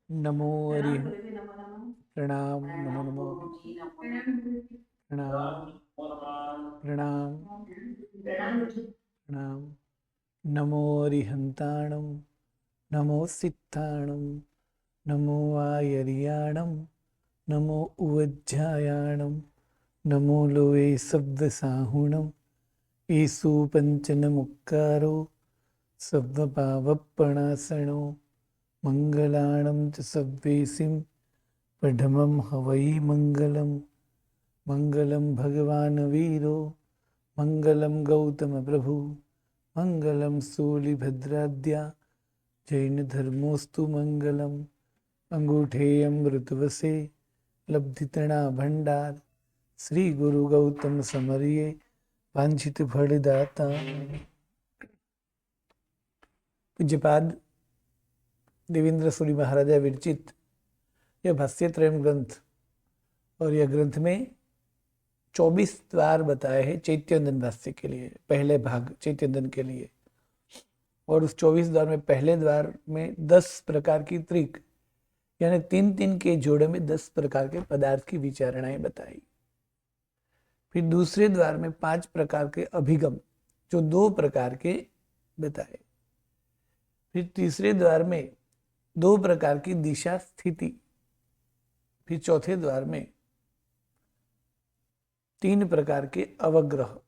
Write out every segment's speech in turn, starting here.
नमो हरि प्रणाम नमो नमो प्रणाम प्रणाम प्रणाम नमो हरिहंताणं नमो सिद्धाणं नमो आयर्याणं नमो उवज्झायाणं नमो लोये सब्दसाहुणं ईसु पंचनमुक्कारो सब्दपावप्पणासनो मंगलाणं च सब्वेसिं पठमं हवै मंगलम् मंगलम भगवान वीरो मंगलम गौतम प्रभु मंगलम सूलिभद्राद्या जैन धर्मोस्तु मंगलम अंगूठे अमृतवसे लब्धितणा भंडार श्री गुरु गौतम समरिये वांछित फलदाता। पूज्यपाद देवेंद्र सूरि महाराजा विरचित यह भाष्यत्रयम ग्रंथ और यह ग्रंथ में 24 द्वार बताए हैं चैत्यवंदन भाष्य के लिए, पहले भाग चैत्यवंदन के लिए। और उस 24 द्वार में पहले द्वार में 10 प्रकार की त्रिक यानी 3-3 के जोड़े में 10 प्रकार के पदार्थ की विचारणाएं बताई। फिर दूसरे द्वार में 5 प्रकार के अभिगम जो 2 प्रकार के बताए। फिर तीसरे द्वार में 2 प्रकार की दिशा स्थिति। फिर चौथे द्वार में 3 प्रकार के अवग्रह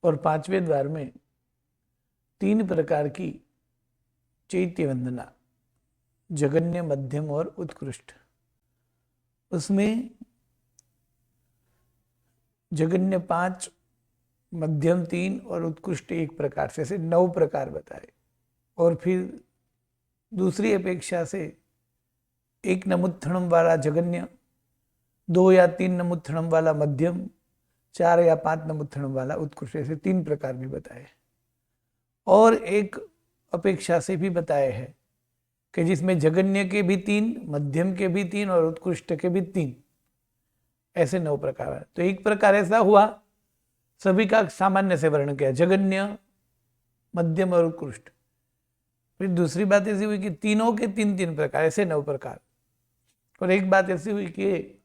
और 5वें द्वार में 3 प्रकार की चैत्य वंदना, जगन्य, मध्यम और उत्कृष्ट। उसमें जगन्य 5, मध्यम 3 और उत्कृष्ट 1 प्रकार से, ऐसे 9 प्रकार बताए। और फिर दूसरी अपेक्षा से 1 नमुत्थणम वाला जगन्य, 2 या 3 नमुत्थणम वाला मध्यम, 4 या 5 नमुत्थणम वाला उत्कृष्ट, ऐसे 3 प्रकार भी बताए। और एक अपेक्षा से भी बताए हैं कि जिसमें जगन्य के भी 3, मध्यम के भी 3 और उत्कृष्ट के भी 3, ऐसे 9 प्रकार है। तो एक प्रकार ऐसा हुआ सभी का सामान्य से वर्णन किया, जगन्य, मध्यम और उत्कृष्ट। फिर दूसरी बात ऐसी हुई कि तीनों के 3-3 प्रकार, ऐसे 9 प्रकार। और एक बात ऐसी हुई कि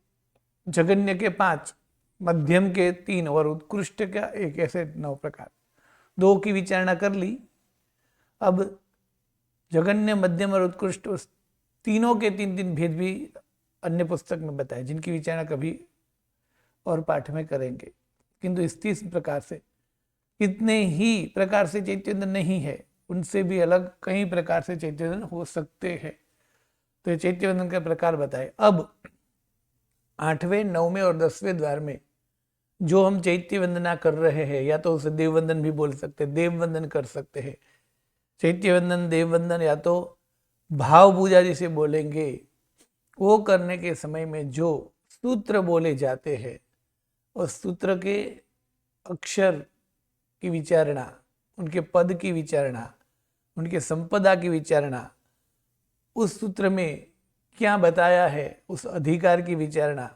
जगन्य के 5, मध्यम के 3 और उत्कृष्ट का 1, ऐसे 9 प्रकार। 2 की विचारणा कर ली। अब जगन्य, मध्यम और उत्कृष्ट उस तीनों के 3-3 भेद भी अन्य पुस्तक में बताए, जिनकी विचारणा कभी और पाठ में करेंगे। किंतु इस 30 प्रकार से कितने ही प्रकार से चैत्यवंदन नहीं है, उनसे भी अलग कई प्रकार से चैत्यवंदन हो सकते हैं। तो ये चैत्यवंदन का प्रकार बताए। अब 8वें, 9वें और 10वें द्वार में जो हम चैत्य वंदना कर रहे हैं, या तो उसे देववंदन भी बोल सकते हैं, देववंदन कर सकते हैं। चैत्य वंदन, देववंदन या तो भाव पूजा जिसे बोलेंगे, वो करने के समय में जो सूत्र बोले जाते हैं, उस सूत्र के अक्षर की विचारणा, उनके पद की विचारणा, उनके संपदा की विचारणा, उस सूत्र में क्या बताया है उस अधिकार की विचारणा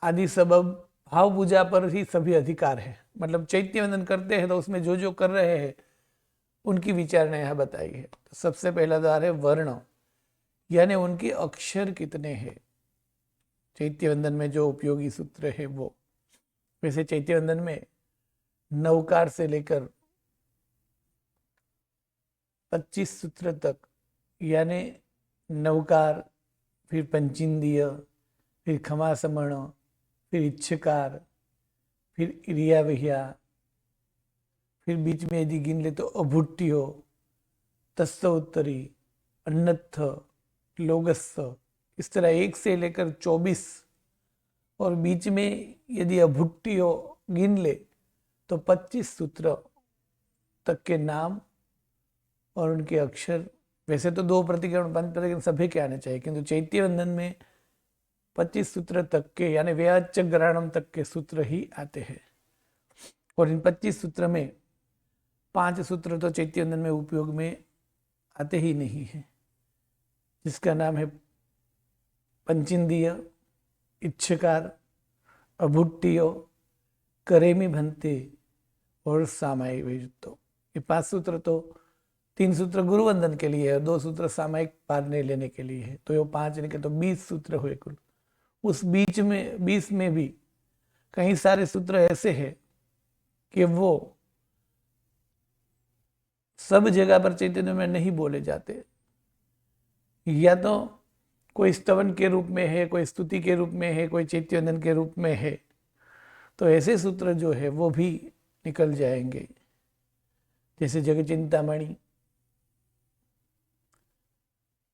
आदि सबब भाव पूजा पर ही सभी अधिकार है। मतलब चैत्य वंदन करते हैं तो उसमें जो जो कर रहे हैं उनकी विचारणा यहाँ बताई है। तो सबसे पहला द्वार है वर्ण, यानी उनके अक्षर कितने हैं। चैत्य वंदन में जो उपयोगी सूत्र है वो, वैसे चैत्य वंदन में नवकार से लेकर 25 सूत्र तक, यानी नवकार, फिर पंचिंदीय, फिर खमासमण, फिर इच्छकार, फिर इरिया विहिया, फिर बीच में यदि गिन ले तो अभुट्टियो, तस्स उत्तरी, अन्नत्थ, लोगस्स, इस तरह 1 से लेकर 24। और बीच में यदि अभुट्टियो गिन ले तो 25 सूत्र तक के नाम और उनके अक्षर। वैसे तो 2 प्रतिकरण, 5 प्रतिकरण सभी के आने चाहिए, किंतु चैत्य वंदन में 25 सूत्र तक के, यानी व्याच ग्रहणम तक के सूत्र ही आते हैं। और इन 25 सूत्र में 5 सूत्र तो चैत्य वंदन में उपयोग में आते ही नहीं है, जिसका नाम है पंचिंदीय, इच्छकार, अभुट्टियो, करेमी भंते और सामाई वेजुत्तो। ये 5 सूत्र तो 3 सूत्र गुरुवंदन के लिए है, 2 सूत्र सामयिक पारने लेने के लिए है, तो ये 5 निकले तो 20 सूत्र हुए कुल। उस बीच में 20 में भी कई सारे सूत्र ऐसे हैं कि वो सब जगह पर चैतन्य में नहीं बोले जाते, या तो कोई स्तवन के रूप में है, कोई स्तुति के रूप में है, कोई चैत्यवंदन के रूप में है, तो ऐसे सूत्र जो है वो भी निकल जाएंगे, जैसे जग चिंतामणि,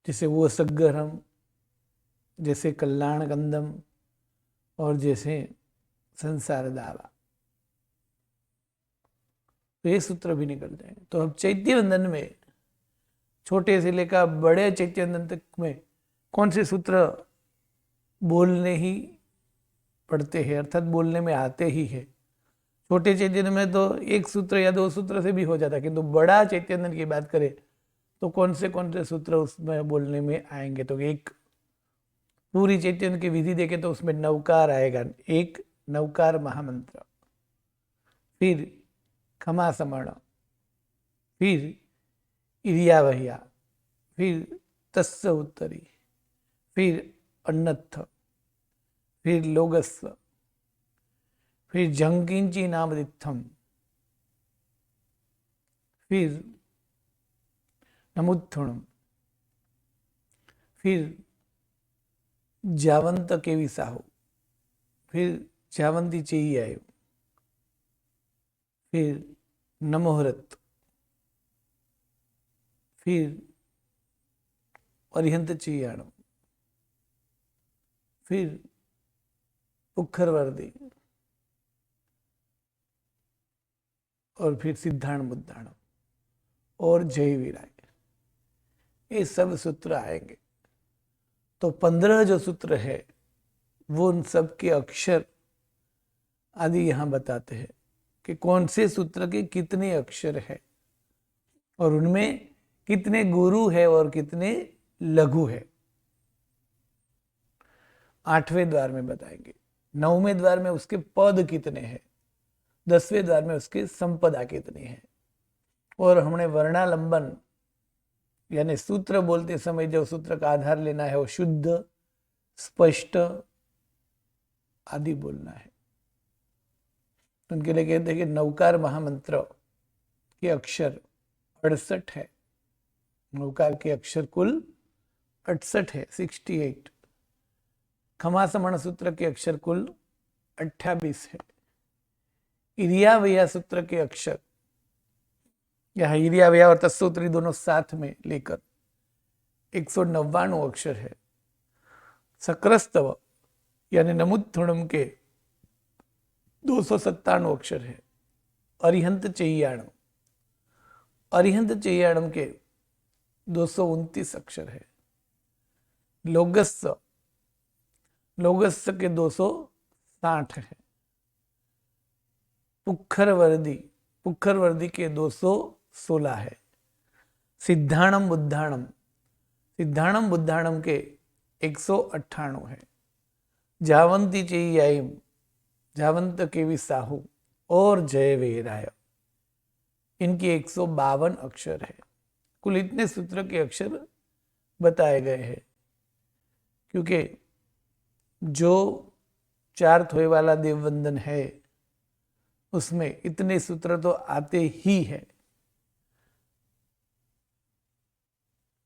जैसे वो सग्गरम, जैसे कल्याण कंदम और जैसे संसार दावा, तो ये सूत्र भी निकल जाएंगे। तो अब चैत्यवंदन में छोटे से लेकर बड़े चैत्यवंदन तक में कौन से सूत्र बोलने ही पड़ते हैं, अर्थात बोलने में आते ही है। छोटे चैत्यवंदन में तो 1 सूत्र या 2 सूत्र से भी हो जाता है, किंतु बड़ा चैत्यवंदन की बात करें तो कौन से सूत्र उसमें बोलने में आएंगे। तो एक पूरी चैत्यवंदन की विधि देखें तो उसमें नवकार आएगा, एक नवकार महामंत्र, फिर खमा समण, फिर इरियावह्या, फिर तस्य उत्तरी, फिर अन्नत्थ, फिर लोगस्व, फिर जंकिंची नामदित्थम, फिर नमुत्थुणम, फिर जावंत केवी साहु, फिर जावंती चेई आयु, फिर नमोहरत, फिर अरिहंत चीयाणु, फिर पुखरवर्दी और फिर सिद्धाण बुद्धाण और जय वीराय, ये सब सूत्र आएंगे। तो 15 जो सूत्र है वो उन सब के अक्षर आदि यहाँ बताते हैं कि कौन से सूत्र के कितने अक्षर है और उनमें कितने गुरु है और कितने लघु है। 8वें द्वार में बताएंगे, 9वें द्वार में उसके पद कितने हैं, 10वें द्वार में उसके संपदा कितनी है, और हमने वर्णालंबन यानी सूत्र बोलते समय जो सूत्र का आधार लेना है वो शुद्ध, स्पष्ट आदि बोलना है। उनके लिए कहते हैं कि नवकार महामंत्र के अक्षर 68 है, नवकार के अक्षर कुल 68 है, 68। खमा समण सूत्र के अक्षर कुल 28 है। इरियावया सूत्र के अक्षर, यहाँ इरियावया और तत्सूत्री दोनों साथ में लेकर 199 अक्षर है। सक्रस्तव यानी नमुत्थुणम के 297 अक्षर है। अरिहंत चैयाणम, अरिहंत चैयाणम के 229 अक्षर है। लोगस्य, लोगस्य के 260 है। पुखरवर्दी, पुखरवर्दी के 216 है। सिद्धाणम बुद्धाणम, सिद्धाणम बुद्धाणम के 198 है। जावंती चेय्यायम, जावंत केवी साहू और जय वीराय, इनकी 152 अक्षर है। कुल इतने सूत्र के अक्षर बताए गए हैं, क्योंकि जो 4 थोए वाला देववंदन है उसमें इतने सूत्र तो आते ही है।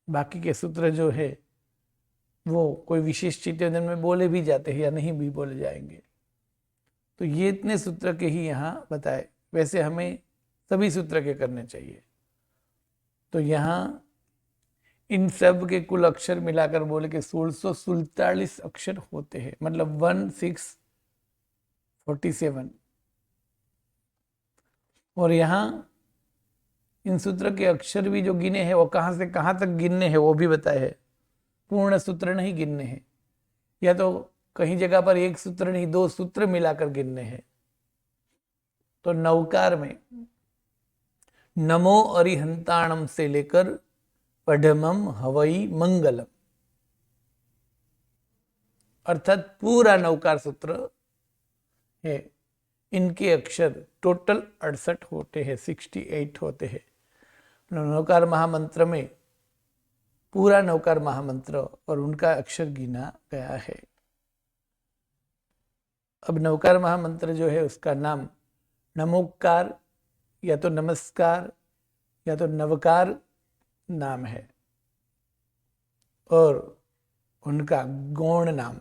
बाकी के सूत्र जो है वो कोई विशेष चैत्यवंदन में बोले भी जाते हैं या नहीं भी बोले जाएंगे। तो ये इतने सूत्र के ही यहाँ बताए। वैसे हमें सभी सूत्र के करने चाहिए। तो यहाँ इन सब के कुल अक्षर मिलाकर बोले कि 1647 अक्षर होते हैं, मतलब 1647। और यहाँ इन सूत्र के अक्षर भी जो गिने हैं वो कहाँ से कहाँ तक गिनने हैं वो भी बताए हैं। पूर्ण सूत्र नहीं गिनने हैं, या तो कहीं जगह पर 1 सूत्र नहीं 2 सूत्र मिलाकर गिनने हैं। तो नवकार में नमो अरिहंताणम से लेकर पढ़मम हवई मंगलम, अर्थात पूरा नवकार सूत्र है। इनके अक्षर टोटल 68 होते हैं, 68 होते हैं। नवकार महामंत्र में पूरा नवकार महामंत्र और उनका अक्षर गिना गया है। अब नवकार महामंत्र जो है उसका नाम नमोकार या तो नमस्कार या तो नवकार नाम है, और उनका गौण नाम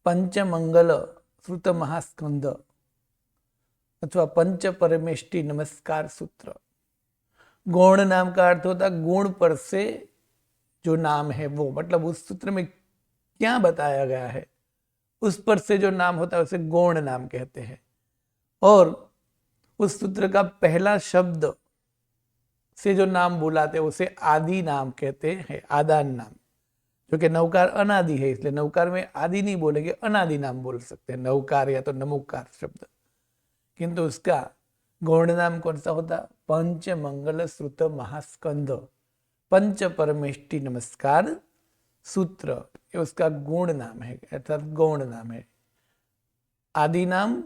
पंचमंगल श्रुत महास्कंद अथवा पंच परमेष्टि नमस्कार सूत्र। गौण नाम का अर्थ होता गुण पर से जो नाम है वो, मतलब उस सूत्र में क्या बताया गया है उस पर से जो नाम होता है उसे गौण नाम कहते हैं। और उस सूत्र का पहला शब्द से जो नाम बुलाते हैं उसे आदि नाम कहते हैं, आदान नाम। जो कि नवकार अनादि है, इसलिए नवकार में आदि नहीं बोलेंगे, अनादि नाम बोल सकते हैं, नवकार या तो नमोकार शब्द। किंतु उसका गौण नाम कौन सा होता? पंच मंगल श्रुत महास्कंद पंच परमेष्टि नमस्कार सूत्र, ये उसका गुण नाम है, अर्थात गौण नाम है। आदि नाम,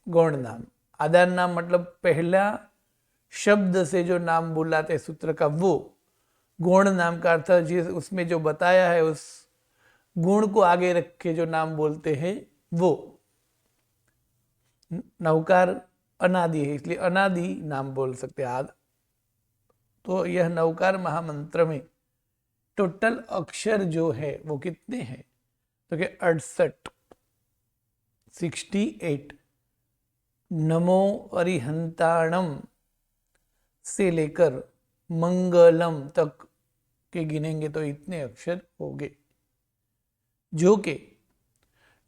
गौण नाम। आदान नाम मतलब पहला शब्द से जो नाम बुलाते सूत्र का वो। गुण नाम का अर्थ जिस उसमें जो बताया है उस गुण को आगे रख के जो नाम बोलते हैं वो। नवकार अनादि है, इसलिए अनादि नाम बोल सकते हैं आद। तो यह नवकार महामंत्र में टोटल अक्षर जो है वो कितने हैं? तो कि 68, 68। नमो अरिहंताणम से लेकर मंगलम तक के गिनेंगे तो इतने अक्षर होंगे, जो कि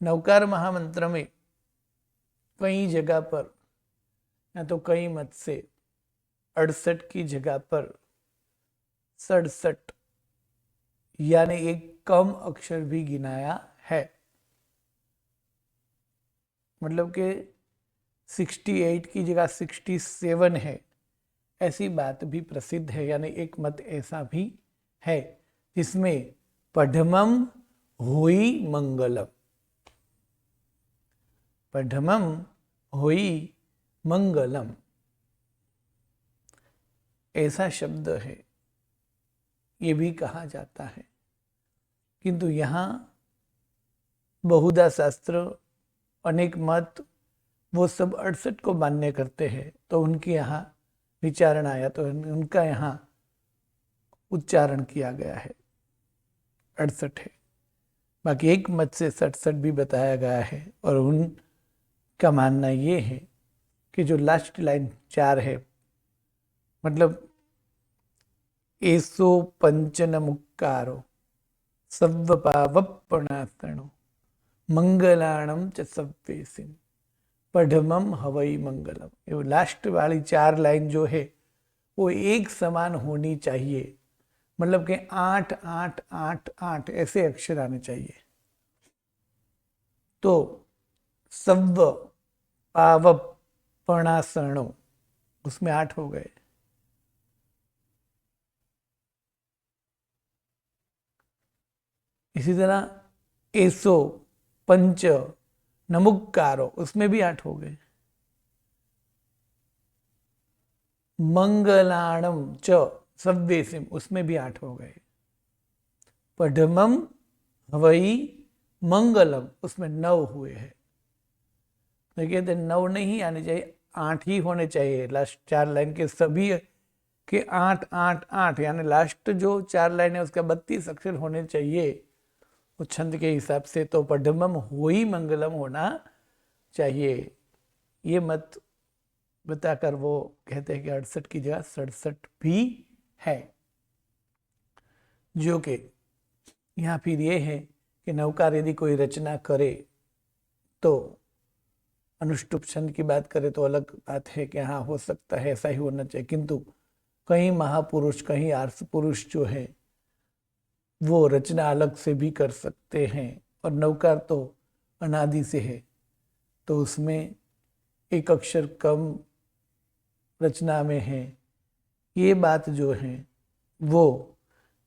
नवकार महामंत्र में कई जगह पर या तो कई मत से 68 की जगह पर 67 यानी एक कम अक्षर भी गिनाया है। मतलब कि 68 की जगह 67 है, ऐसी बात भी प्रसिद्ध है। यानी एक मत ऐसा भी है जिसमें पढ़मम होई मंगलम, पढ़मम होई मंगलम ऐसा शब्द है, ये भी कहा जाता है। किंतु यहाँ बहुधा शास्त्र, अनेक मत, वो सब 68 को मान्य करते हैं, तो उनकी यहाँ विचारण आया तो उनका यहाँ उच्चारण किया गया है 68 है। बाकी एक मत से 67 भी बताया गया है, और उनका मानना ये है कि जो लास्ट लाइन 4 है, मतलब एसो पंचन मुक्कारो सव्वपावप्पणासणो मंगलाणम च सव्वेसिन पढ़मम हवई मंगलम। ये लास्ट वाली 4 लाइन जो है वो एक समान होनी चाहिए, मतलब कि 8 8 8 8 ऐसे अक्षर आने चाहिए। तो सव्व पावप्पणासणो उसमें 8 हो गए। इसी तरह एसो पंच नमुक्कारो उसमें भी 8 हो गए। मंगलाणम च सव्वेसिम उसमें भी 8 हो गए। पढ़मम हवई मंगलम उसमें 9 हुए हैं। तो कहते 9 नहीं आने चाहिए, 8 ही होने चाहिए। लास्ट 4 लाइन के सभी के 8 8 8 यानी लास्ट जो 4 लाइन है उसका 32 अक्षर होने चाहिए उस छंद के हिसाब से। तो पढ़मम होई मंगलम होना चाहिए। ये मत बताकर वो कहते हैं कि 68 की जगह 67 भी है। जो कि यहाँ फिर ये है कि नवकार यदि कोई रचना करे तो अनुष्टुप छंद की बात करें तो अलग बात है कि हाँ हो सकता है ऐसा ही होना चाहिए। किंतु कई महापुरुष, कई आर्ष पुरुष जो है वो रचना अलग से भी कर सकते हैं, और नवकार तो अनादि से है, तो उसमें एक अक्षर कम रचना में है। ये बात जो है वो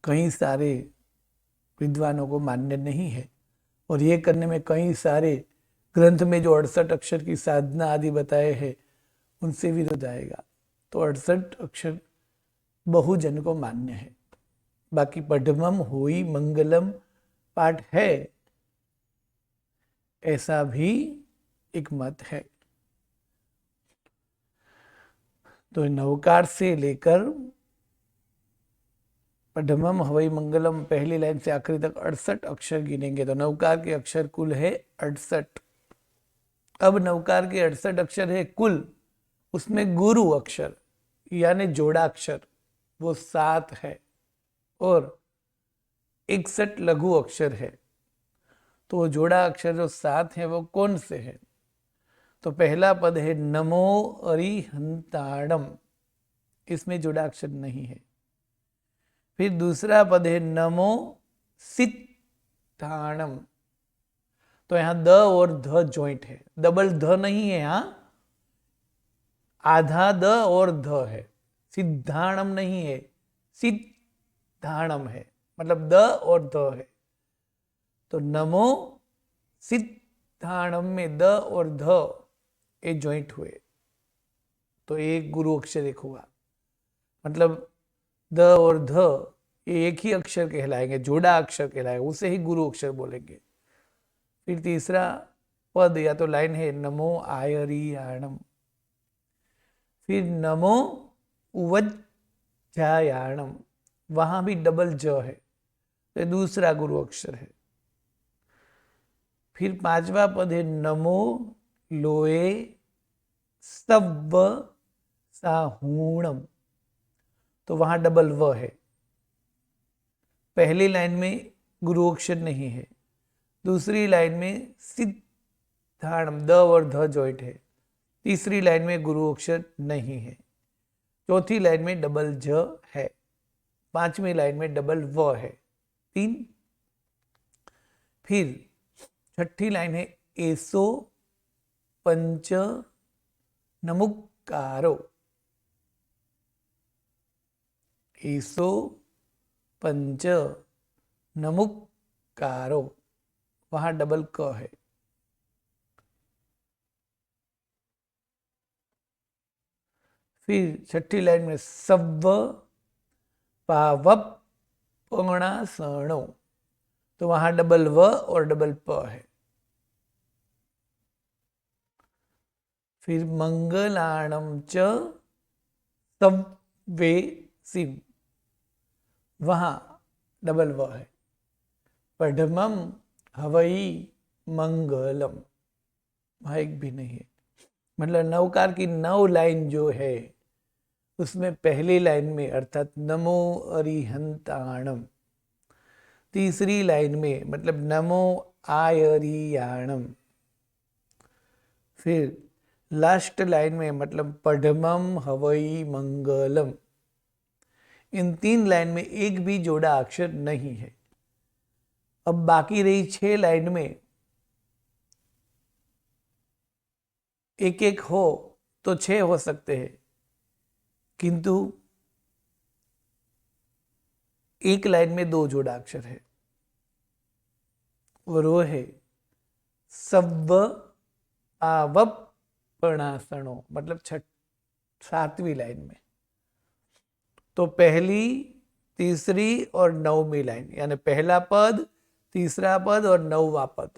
कई सारे विद्वानों को मान्य नहीं है, और ये करने में कई सारे ग्रंथ में जो 68 अक्षर की साधना आदि बताए हैं उनसे विरोध आएगा। तो 68 अक्षर बहुजन को मान्य है। बाकी पढ़मम होई मंगलम पाठ है, ऐसा भी एक मत है। तो नवकार से लेकर पढ़मम हवई मंगलम पहली लाइन से आखिरी तक 68 अक्षर गिनेंगे। तो नवकार के अक्षर कुल है 68। अब नवकार के 68 अक्षर है कुल, उसमें गुरु अक्षर यानी जोड़ाक्षर वो 7 है और 61 लघु अक्षर है। तो वो जोड़ा अक्षर जो 7 है वो कौन से है? तो पहला पद है नमो अरिहंताणम, इसमें जोड़ा अक्षर नहीं है। फिर दूसरा पद है नमो सिद्धाणम, तो यहां द और ध जॉइंट है, डबल ध नहीं है, यहां आधा द और ध है, सिद्धाणम नहीं है, सिद्धाणम है, मतलब द और ध है। तो नमो सिद्धाणम में द और ध ये जॉइंट हुए, तो एक गुरु अक्षर एक हुआ, मतलब द और ध ये एक ही अक्षर कहलाएंगे, जोड़ा अक्षर कहलाएगा, उसे ही गुरु अक्षर बोलेंगे। फिर तीसरा पद या तो लाइन है नमो आयरियाणम, फिर नमो उवज्जायाणम, वहां भी डबल ज है, तो दूसरा गुरु अक्षर है। फिर पांचवा पद है नमो लोए सव्व साहूणम, तो वहां डबल व है, पहली लाइन में गुरु अक्षर नहीं है, दूसरी लाइन में सिद्धाणम द और ध जॉइंट है, तीसरी लाइन में गुरु अक्षर नहीं है, चौथी लाइन में डबल ज है, पांचवी लाइन में डबल व है, 3। फिर छठी लाइन है एसो पंच नमुक्कारो, एसो पंच नमुक्कारो, वहां डबल क है। फिर छठी लाइन में सव्व पावपणासणो, तो वहां डबल व और डबल प है। फिर मंगलाणम च सव्वे सिम, वहां डबल व है। पढ़मम हवई मंगलम, वहां एक भी नहीं है। मतलब नवकार की 9 लाइन जो है उसमें पहली लाइन में अर्थात नमो अरिहंताणम, तीसरी लाइन में मतलब नमो आयरियाणम, फिर लास्ट लाइन में मतलब पढ़मम हवई मंगलम, इन 3 लाइन में एक भी जोड़ा अक्षर नहीं है। अब बाकी रही 6 लाइन में एक एक हो तो 6 हो सकते हैं, किंतु एक लाइन में 2 जोड़ा अक्षर है और वो है सव्व आवपणासणो, मतलब 7वीं लाइन में। तो पहली, तीसरी और 9वीं लाइन यानी पहला पद, तीसरा पद और 9वां पद,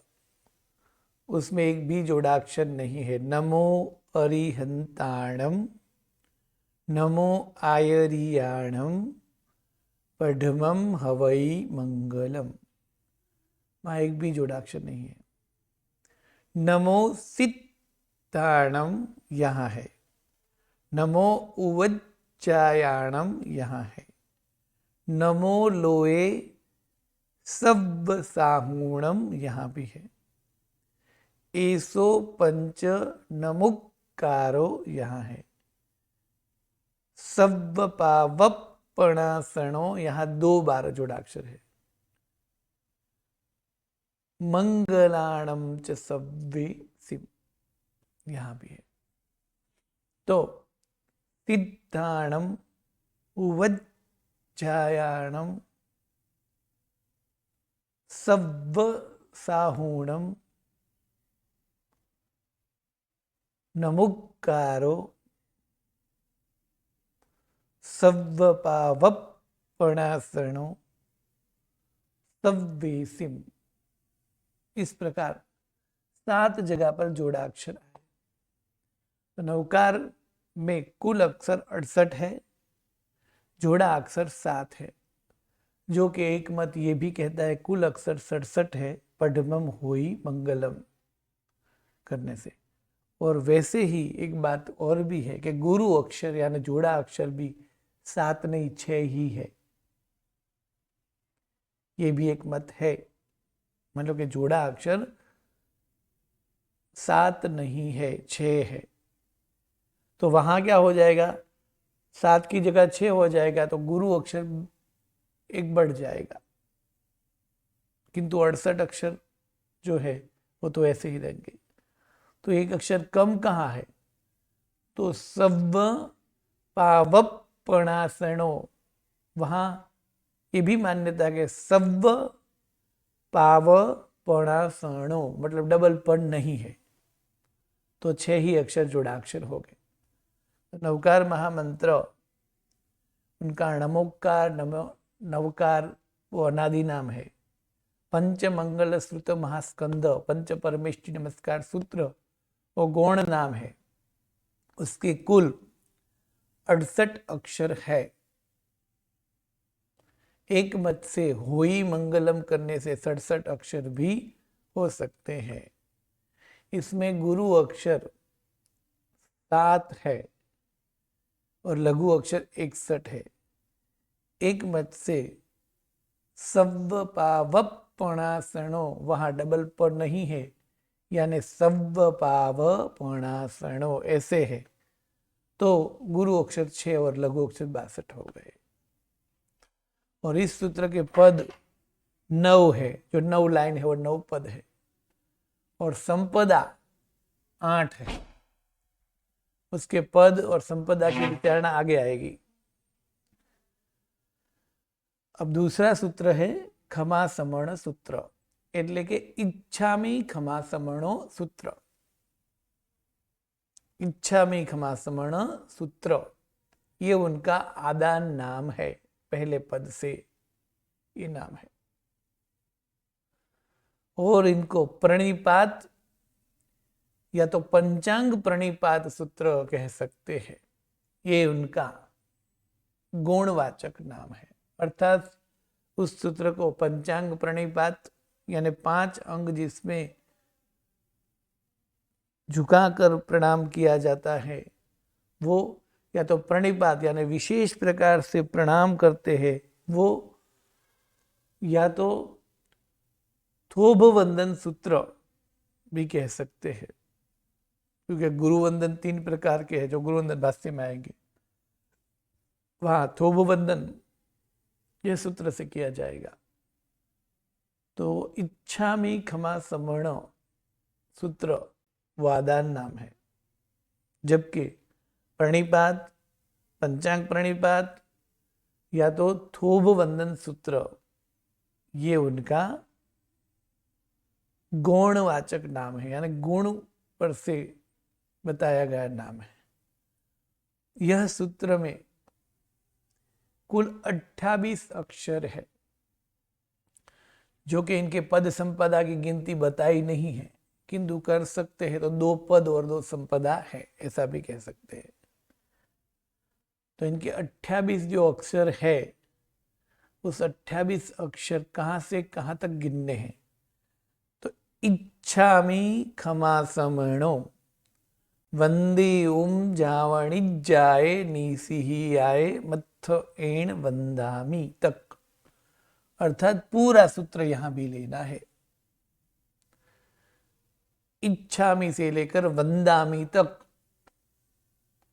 उसमें एक भी जोड़ाक्षर नहीं है। नमो अरिहंताणम, नमो आयरियाणम, पढ़मम हवई मंगलम, वहां एक भी जोड़ाक्षर नहीं है। नमो सिद्धाणम यहां है, नमो उवज्जायाणम यहां है, नमो लोए सव्व साहूणम यहां भी है, एसो पंच नमुक्कारो यहां है, सव्व पावपणासणो यहां 2 बार जोड़ाक्षर है, मंगलाणम च सव्वे सिम यहां भी है। तो सिद्धाणम उवज्जायाणम सव्व साहूणम नमुक्कारो सव्वपावपणासणो सव्वेसिम। इस प्रकार 7 जगह पर जोड़ा अक्षर है। तो नवकार में कुल अक्षर 68 है, जोड़ा अक्षर 7 है, जो कि एक मत ये भी कहता है कुल अक्षर 67 है पढ़मम होई मंगलम करने से। और वैसे ही एक बात और भी है कि गुरु अक्षर यानी जोड़ा अक्षर भी 7 नहीं 6 ही है। ये भी एक मत है, मतलब कि जोड़ा अक्षर 7 नहीं है 6 है। तो वहां क्या हो जाएगा, 7 की जगह 6 हो जाएगा, तो गुरु अक्षर एक बढ़ जाएगा, किंतु 68 अक्षर जो है वो तो ऐसे ही रहेंगे। तो एक अक्षर कम कहाँ है, तो सव्व पावपणासणो, वहां ये भी मान्यता है सव्व पावपणासणो मतलब डबल पण नहीं है, तो 6 ही अक्षर जोड़ाक्षर हो गए। तो नवकार महामंत्र, उनका नमोकार नवकार वो अनादि नाम है। पंच मंगल श्रुत महास्कंद पंच परमेष्टि नमस्कार सूत्र वो गौण नाम है। उसके कुल 68 अक्षर है। एक मत से होई मंगलम करने से 67 अक्षर भी हो सकते हैं। इसमें गुरु अक्षर 7 है और लघु अक्षर 61 है। एक मत से सव्व पावपणासणो, वहां डबल पर नहीं है, यानी सव्व पावपणासणो ऐसे है, तो गुरु अक्षर 6 और लघु अक्षर 62 हो गए। और इस सूत्र के पद 9 है, जो 9 लाइन है वो 9 पद है, और संपदा 8 है। उसके पद और संपदा की विचारणा आगे आएगी। अब दूसरा सूत्र है खमा समण सूत्र, એટલે કે इच्छामी खमा समणो सूत्र। इच्छामी खमा समण सूत्र ये उनका आदान नाम है, पहले पद से ये नाम है। और इनको प्रणिपात या तो पंचांग प्रणिपात सूत्र कह सकते हैं। ये उनका गुणवाचक नाम है, अर्थात उस सूत्र को पंचांग प्रणिपात यानी 5 अंग जिसमें झुकाकर प्रणाम किया जाता है, वो या तो प्रणिपात यानी विशेष प्रकार से प्रणाम करते हैं, वो या तो थोभ वंदन सूत्र भी कह सकते हैं, क्योंकि गुरुवंदन 3 प्रकार के हैं जो गुरुवंदन भाष्य में आएंगे। वहां थोभ वंदन यह सूत्र से किया जाएगा। तो इच्छामी खमा समण सूत्र वो आदान नाम है, जबकि प्रणिपात पंचांग प्रणिपात या तो थोभ वंदन सूत्र ये उनका गौणवाचक नाम है, यानी गुण पर से बताया गया नाम है। यह सूत्र में कुल 28 अक्षर है, जो कि इनके पद संपदा की गिनती बताई नहीं है, किंतु कर सकते हैं तो 2 पद और 2 संपदा है, ऐसा भी कह सकते हैं। तो इनके 28 जो अक्षर है, उस 28 अक्षर कहां से कहां तक गिनने हैं, तो इच्छामी खमा समणो वंदे ओम जावणिज्जाए नीसिहियाए मत्थ एण वंदामी तक, अर्थात पूरा सूत्र यहां भी लेना है। इच्छामी से लेकर वंदामी तक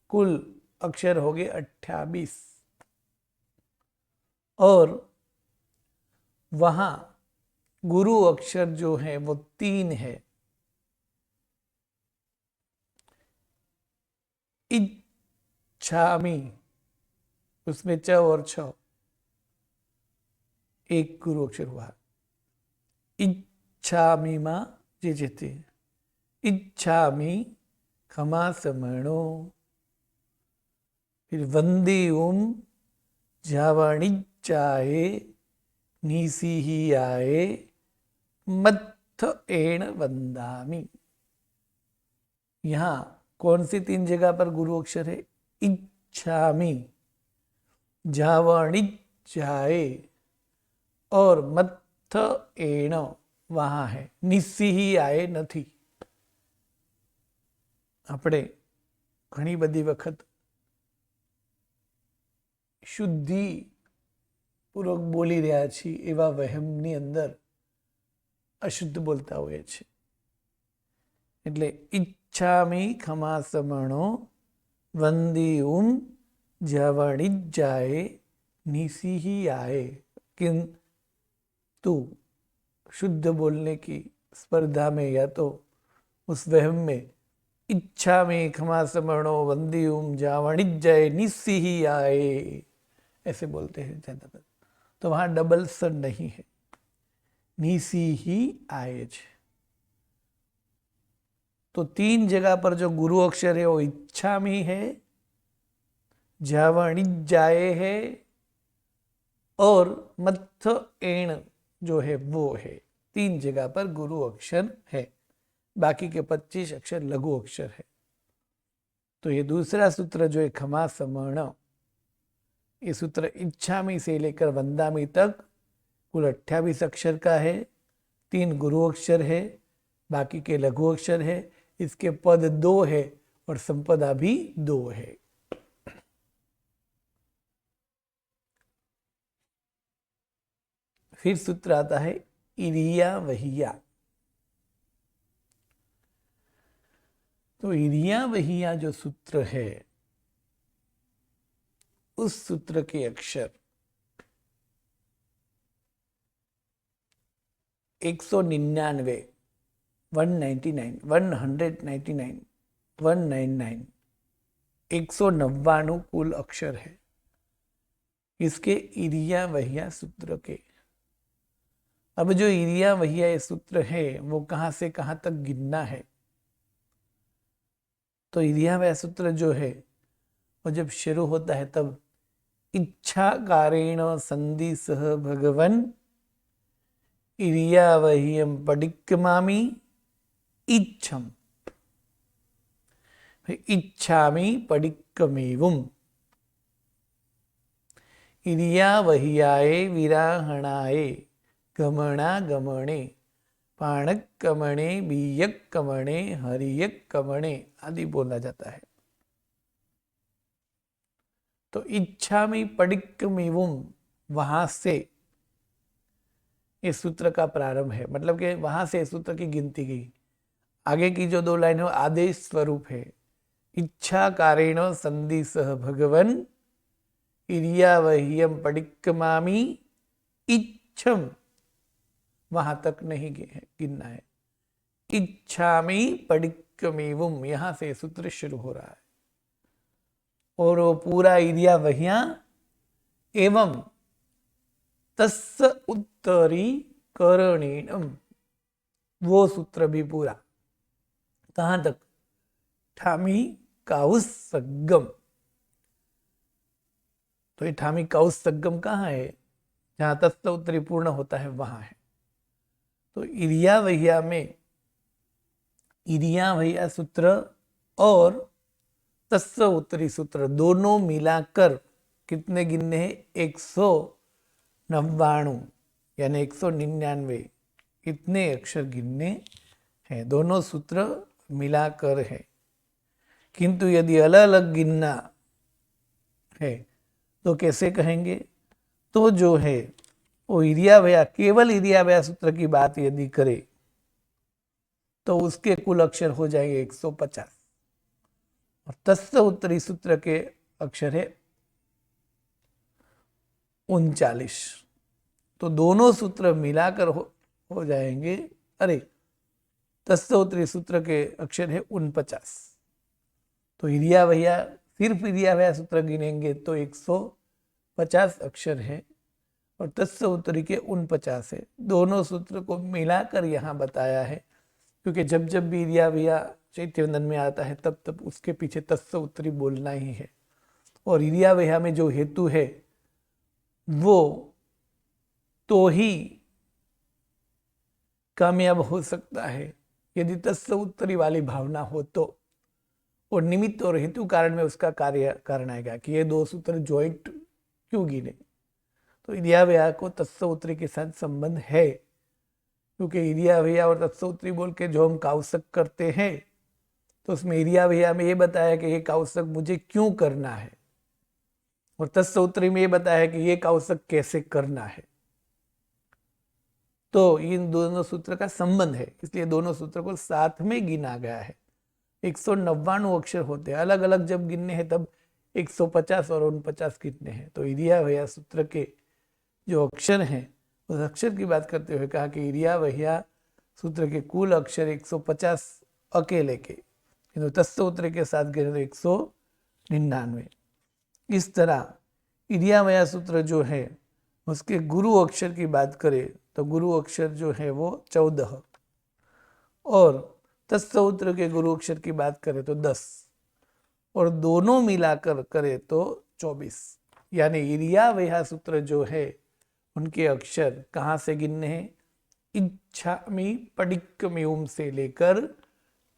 कुल अक्षर हो गए 28, और वहां गुरु अक्षर जो है वो 3 है। इच्छामी उसमें च और छ, एक गुरु अक्षर हुआ। इच्छामी मां जे जेते इच्छामी खमा समणो, फिर वंदे ओम जावणिज्जाये निसिहियाये मत्थ एण वंदामि। यहां कौन सी तीन जगह पर गुरु अक्षर है? इच्छामि, जावणिज्जाये और मत्थ एण वहां है, निसिहियाये નથી। આપણે ઘણી બધી વખત શુદ્ધિ પૂર્વક બોલી રહ્યા છીએ એવા વહેમની અંદર અશુદ્ધ બોલતા હોઈએ છીએ। એટલે ઈચ્છામિ ખમાસમણો વંદિયુમ જવણિજ્જાએ निसिहियाये। किंतु शुद्ध बोलने की स्पर्धा में या तो उस वहम में इच्छा में क्षमा समरणो वंदियुम जावणिज्जाए निसिहियाये ऐसे बोलते हैं ज्यादातर, तो वहां डबल स नहीं है, निसिहियाये है। तो तीन जगह पर जो गुरु अक्षर है वो इच्छा में है, जावणिज्जाए है और मत्थ एण जो है वो है। तीन जगह पर गुरु अक्षर है, बाकी के 25 अक्षर लघु अक्षर है। तो ये दूसरा सूत्र जो है खमा समण, ये सूत्र इच्छामी से लेकर वंदामी तक कुल 28 अक्षर का है। 3 गुरु अक्षर है, बाकी के लघु अक्षर है। इसके पद 2 है और संपदा भी 2 है। फिर सूत्र आता है इरिया वहिया। तो इरिया वहिया जो सूत्र है, उस सूत्र के अक्षर 199, 199, 199 कुल अक्षर है इसके इरिया वहिया सूत्र के। अब जो इरिया वहिया ये सूत्र है वो कहां से कहां तक गिनना है? तो इरिया वहिया सूत्र जो है वो जब शुरू होता है तब इच्छाकारेण संधि सह भगवन इरिया वहियम पडिक्कमामि इच्छम, इच्छामि पडिक्कमेवुम, इरिया वहियाये विराहणाये गमना गमणे पाणक कमणे बीयक कमणे हरियक कमणे आदि बोला जाता है। तो इच्छा में पडिक्कमेवुम वहां से इस सूत्र का प्रारंभ है, मतलब कि वहां से इस सूत्र की गिनती गई। आगे की जो 2 लाइन है आदेश स्वरूप है। इच्छा कारेण संधि सह भगवन इरिया वहियम पडिक्कमामि इच्छम, वहां तक नहीं गिनना है। इच्छामि पडिक्कमेवुम यहां से सूत्र शुरू हो रहा है और वो पूरा इरिया वहिया एवं तस्य उत्तरी करणेनम, वो सूत्र भी पूरा कहां तक? ठामी काउस सग्गम। तो ये ठामी काउस सग्गम कहाँ है? जहां तस्य उत्तरी पूर्ण होता है वहां है। तो इरिया वहिया में इरिया वहिया सूत्र और तस्य उत्तरी सूत्र दोनों मिलाकर कितने गिनने हैं? 199 यानी 199 इतने अक्षर गिनने हैं। दोनों सूत्र मिलाकर है। किंतु यदि अलग अलग गिनना है तो कैसे कहेंगे? तो जो है वो इरिया वहिया, केवल इरिया वहिया सूत्र की बात यदि करे तो उसके कुल अक्षर हो जाएंगे 150 और तस्य उत्तरी सूत्र के अक्षर है 39। तो दोनों सूत्र मिलाकर हो जाएंगे, अरे तस्य उत्तरी सूत्र के अक्षर है 49। तो इरिया वहिया, सिर्फ इरिया वहिया सूत्र गिनेंगे तो 150 अक्षर है और तस्य उत्तरी के 49 है। दोनों सूत्र को मिलाकर यहाँ बताया है, क्योंकि जब जब भी इरिया वहिया चैत्यवंदन में आता है तब तब उसके पीछे तस्य उत्तरी बोलना ही है। और इरिया वहिया में जो हेतु है वो तो ही कामयाब हो सकता है यदि तत्स उत्तरी वाली भावना हो तो। और निमित्त और हेतु कारण में उसका कार्य कारण आएगा कि ये दो सूत्र ज्वाइंट क्यों गिने। तो इदिया व्यया को तत्स उत्तरी के साथ संबंध है, क्योंकि इदिया व्यया और तत्स उत्तरी बोल के जो हम काउसक करते हैं तो उसमें इदिया व्यया में ये बताया कि ये काउसक मुझे क्यों करना है, और तत्स उत्तरी में ये बताया कि ये काउसक कैसे करना है। तो इन दोनों सूत्र का संबंध है, इसलिए दोनों सूत्र को साथ में गिना गया है। 199 अक्षर होते हैं, अलग अलग जब गिनने हैं तब 150 और 49 गिनने हैं। तो इरिया वह्या सूत्र के जो अक्षर हैं उस अक्षर की बात करते हुए कहा कि इरिया वह्या सूत्र के कुल अक्षर 150 अकेले के, किंतु तत्सूत्र के साथ गिने तो 199। इस तरह इरिया वह्या सूत्र जो है उसके गुरु अक्षर की बात करें तो गुरु अक्षर जो है वो 14, और तत्सूत्र के गुरु अक्षर की बात करें तो 10, और दोनों मिलाकर करें तो 24। यानी इरिया वह्या सूत्र जो है उनके अक्षर कहाँ से गिनने हैं? इच्छामि पडिक्कम्यूम से लेकर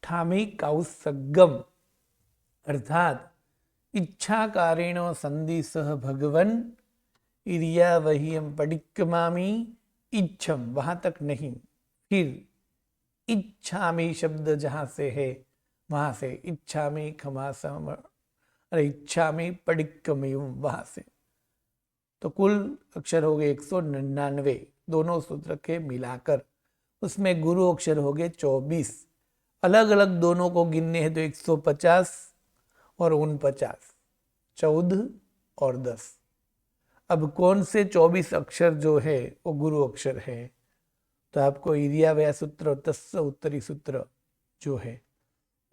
ठामी काउसगम, अर्थात इच्छाकारेण संधि सह भगवन इरिया वह्यम पडिक्कमामि इच्छम, वहां तक नहीं, फिर इच्छामि शब्द जहां से है वहां से इच्छामि खमासम, अरे इच्छामि पडिक्कम्यूम वहां से। तो कुल अक्षर हो गए 199 दोनों सूत्र के मिलाकर, उसमें गुरु अक्षर हो गए 24। अलग अलग दोनों को गिनने हैं तो 150 और 49, 14 और 10। अब कौन से 24 अक्षर जो है वो गुरु अक्षर है? तो आपको इरिया वह्या सूत्र और तत्स उत्तरी सूत्र जो है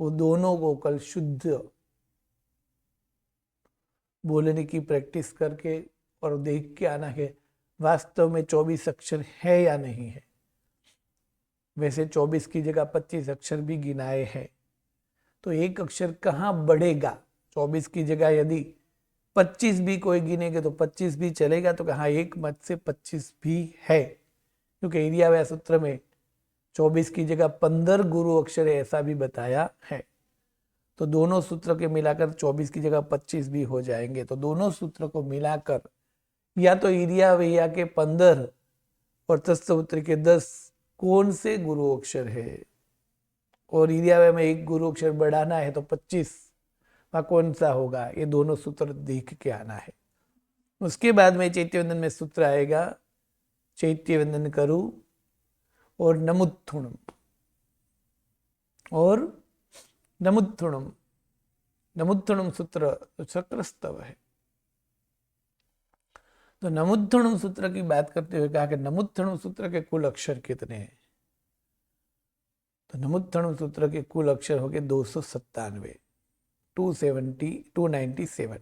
वो दोनों को कल शुद्ध बोलने की प्रैक्टिस करके और देख के आना है वास्तव में 24 अक्षर है या नहीं है। वैसे 24 की जगह 25 अक्षर भी गिनाए हैं, तो एक अक्षर कहाँ बढ़ेगा? 24 की जगह यदि 25 भी कोई गिनेगे तो 25 भी चलेगा, तो कहाँ एक मत से 25 भी है, क्योंकि इरिया वह्या सूत्र में 24 की जगह 15 गुरु अक्षर ऐसा भी बताया है। तो दोनों सूत्र के मिलाकर 24 की जगह 25 भी हो जाएंगे। तो दोनों सूत्र को मिलाकर या तो इरिया वह्या के 15 और तत्सूत्र के 10 कौन से गुरु अक्षर है, और इरिया वह्या में एक गुरु अक्षर बढ़ाना है तो 25 वह कौन सा होगा, ये दोनों सूत्र देख के आना है। उसके बाद में चैत्यवंदन में सूत्र आएगा चैत्यवंदन करु और नमुत्थुणम, और नमुत्थुणम, नमुत्थुणम सूत्र चक्रस्तव है। तो नमुत्थुणम सूत्र की बात करते हुए कहा कि नमुत्थुणम सूत्र के कुल अक्षर कितने हैं? तो नमुत्थुणम सूत्र के कुल अक्षर हो गए 297, 297।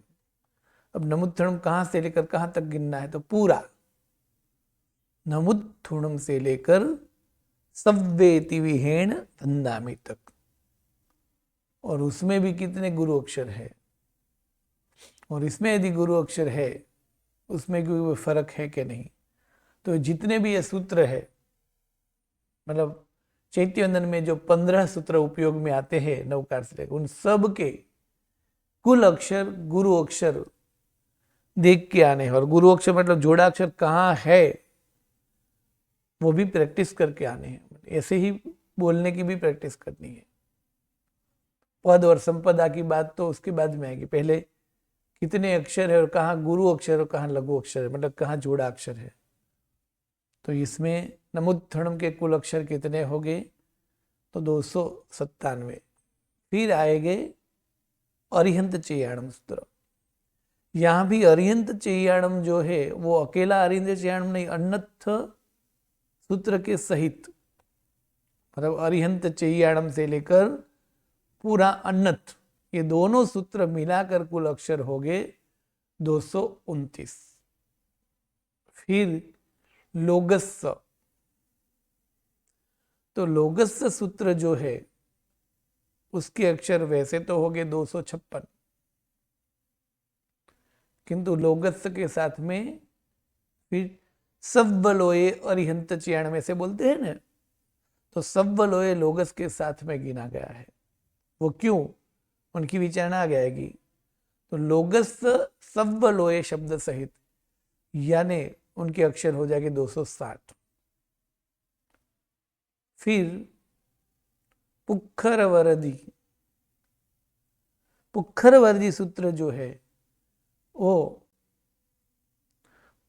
अब नमुत्थुणम कहां से लेकर कहां तक गिनना है? तो पूरा नमुत्थुणम से लेकर सव्वेति विहेण वंदामि तक, और उसमें भी कितने गुरु अक्षर है, और इसमें यदि गुरु अक्षर है उसमें कोई फर्क है कि नहीं। तो जितने भी ये सूत्र है, मतलब चैत्यवंदन में जो 15 सूत्र उपयोग में आते हैं नवकार से लेकर, उन सब के कुल अक्षर गुरु अक्षर देख के आने हैं, और गुरु अक्षर मतलब जोड़ा अक्षर कहाँ है वो भी प्रैक्टिस करके आने हैं। ऐसे ही बोलने की भी प्रैक्टिस करनी है। पद और संपदा की बात तो उसके बाद में आएगी, पहले कितने अक्षर है और कहाँ गुरु अक्षर और कहाँ लघु अक्षर है, मतलब कहाँ जोड़ा अक्षर है। तो इसमें नमुत्थुणम के कुल अक्षर कितने हो गए? तो 297। फिर आएंगे अरिहंत चेयाणम सूत्र। यहाँ भी अरिहंत चेयाणम जो है वो अकेला अरिहंत चेयाणम नहीं, अन्नथ सूत्र के सहित, मतलब अरिहंत चेयाणम से लेकर पूरा अन्नथ, ये दोनों सूत्र मिलाकर कुल अक्षर हो गए 229। फिर लोगस्स, तो लोगस्स सूत्र जो है उसके अक्षर वैसे तो हो गए 256, किंतु लोगस्स के साथ में फिर सव्वलोए अरिहंत चियाण में से बोलते हैं ना, तो सव्वलोए लोगस के साथ में गिना गया है। वो क्यों, उनकी विचारणा आ जाएगी। तो लोगस सव्वलोए शब्द सहित, यानी उनके अक्षर हो जाएंगे 260। फिर पुखर वरदी, पुखर वरदी सूत्र जो है वो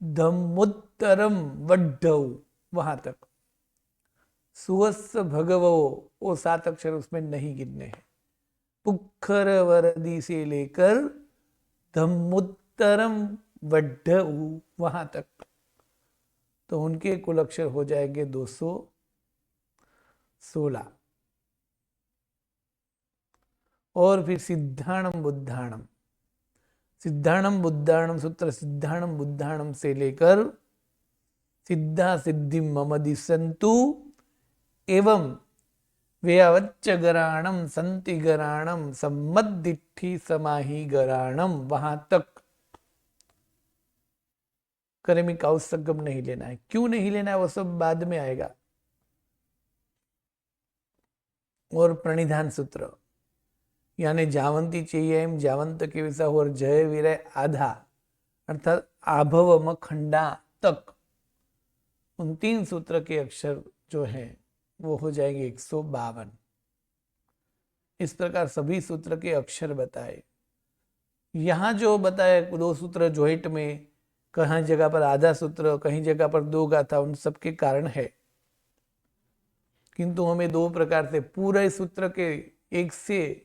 धम्मुत्तरम वड्ढव वहां तक, सुवस्स भगवो वो 7 अक्षर उसमें नहीं गिनने हैं। पुखर वरदी से लेकर धम्मुत्तरम वड्ढव वहां तक, तो उनके कुल अक्षर हो जाएंगे 216। और फिर सिद्धाणम बुद्धाणम, सिद्धाणम बुद्धाणम सूत्र सिद्धाणम बुद्धाणम से लेकर सिद्धा सिद्धि मम दिसंतु एवं व्यावच्च गराणम संति गराणम सम्मदिट्ठी समाही गराणम वहां तक करेमी काउसगम नहीं लेना है। क्यों नहीं लेना है वो सब बाद में आएगा। और प्रणिधान सूत्र यानी जावंती चाहिए एम जावंत के विषय और जय विरय आधा अर्थात आभवम खंडा तक, उन 3 सूत्र के अक्षर जो है वो हो जाएंगे 152। इस प्रकार सभी सूत्र के अक्षर बताए। यहां जो बताए 2 सूत्र ज्वाइंट में, कहीं जगह पर आधा सूत्र, कहीं जगह पर 2 गाथा, उन सबके कारण है। किंतु हमें 2 प्रकार से पूरे सूत्र के 1 से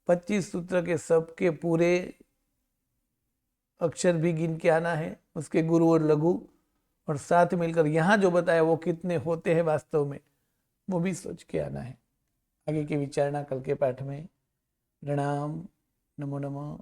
25 सूत्र के सबके पूरे अक्षर भी गिन के आना है, उसके गुरु और लघु, और साथ मिलकर यहाँ जो बताया वो कितने होते हैं वास्तव में वो भी सोच के आना है। आगे की विचारणा कल के पाठ में। प्रणाम, नमो नमः।